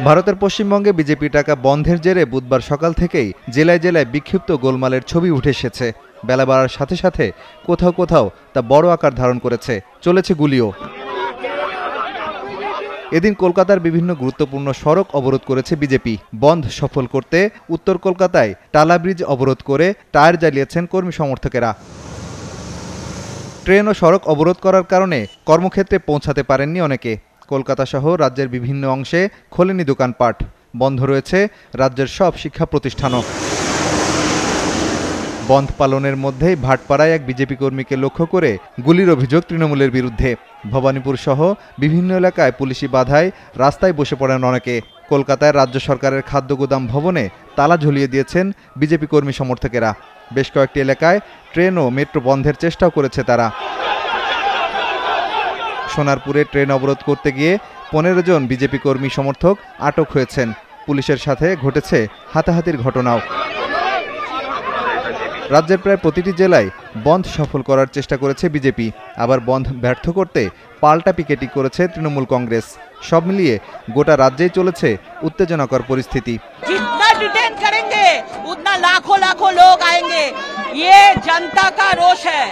ভারতের পশ্চিমবঙ্গে বিজেপি টাকা বন্ধের জেরে বুধবার সকাল থেকেই জেলায় জেলায় বিক্ষিপ্ত গোলমালের ছবি উঠে এসেছে। বেলা বাড়ার সাথে সাথে কোথাও কোথাও তা বড় আকার ধারণ করেছে, চলেছে গুলিও। এদিন কলকাতার বিভিন্ন গুরুত্বপূর্ণ সড়ক অবরোধ করেছে বিজেপি। বন্ধ সফল করতে উত্তর কলকাতায় টালা ব্রিজ অবরোধ করে টায়ার জ্বালিয়েছেন কর্মী সমর্থকেরা। ট্রেন ও সড়ক অবরোধ করার কারণে কর্মক্ষেত্রে পৌঁছাতে পারেননি অনেকে। কলকাতা সহ রাজ্যের বিভিন্ন অংশে খোলেনি দোকানপাট, বন্ধ রয়েছে রাজ্যের সব শিক্ষা প্রতিষ্ঠানও। বন্ধ পালনের মধ্যেই ভাটপাড়ায় এক বিজেপি কর্মীকে লক্ষ্য করে গুলির অভিযোগ তৃণমূলের বিরুদ্ধে। ভবানীপুর সহ বিভিন্ন এলাকায় পুলিশি বাধায় রাস্তায় বসে পড়েন অনেকে। কলকাতায় রাজ্য সরকারের খাদ্য গুদাম ভবনে তালা ঝুলিয়ে দিয়েছেন বিজেপি কর্মী সমর্থকেরা। বেশ কয়েকটি এলাকায় ট্রেন ও মেট্রো বন্ধের চেষ্টাও করেছে তারা। সোনারপুরে ট্রেন অবরোধ করতে গিয়ে 15 জন বিজেপি কর্মী সমর্থক আটক হয়েছেন। পুলিশের সাথে ঘটেছে হাতাহাতির ঘটনাও। রাজ্যের প্রায় প্রতিটি জেলায় বন্ধ সফল করার চেষ্টা করেছে বিজেপি, আবার বন্ধ ব্যর্থ করতে পাল্টা পিকেটিং করেছে তৃণমূল কংগ্রেস। সব মিলিয়ে গোটা রাজ্যেই চলেছে উত্তেজনাকর পরিস্থিতি। जितना डिटेन करेंगे उतना लाखों लाखों लोग आएंगे। ये जनता का रोष है,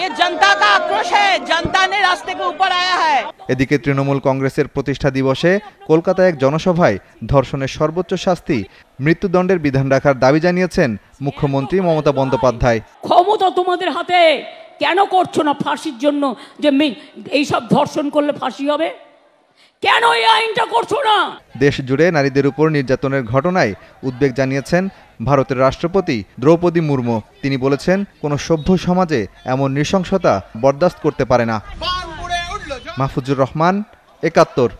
ये जनता का आक्रोश है, जनता ने रास्ते के ऊपर आया है। এদিকে তৃণমূল কংগ্রেসের প্রতিষ্ঠা দিবসে কলকাতায় এক জনসভায় ধর্ষণের সর্বোচ্চ শাস্তি মৃত্যুদণ্ডের বিধান রাখার দাবি জানিয়েছেন মুখ্যমন্ত্রী মমতা বন্দ্যোপাধ্যায়। ক্ষমতা তোমাদের হাতে, কেন করছো না ফাঁসির জন্য? যে এইসব ধর্ষণ করলে ফাঁসি হবে, কেন এই আইনটা করছো না? দেশ জুড়ে নারীদের উপর নির্যাতনের ঘটনায় উদ্বেগ জানিয়েছেন ভারতের রাষ্ট্রপতি দ্রৌপদী মুর্মু। তিনি বলেছেন, কোনো সভ্য সমাজে এমন নৃশংসতা বরদাস্ত করতে পারে না। মাহফুজুর রহমান, ৭১।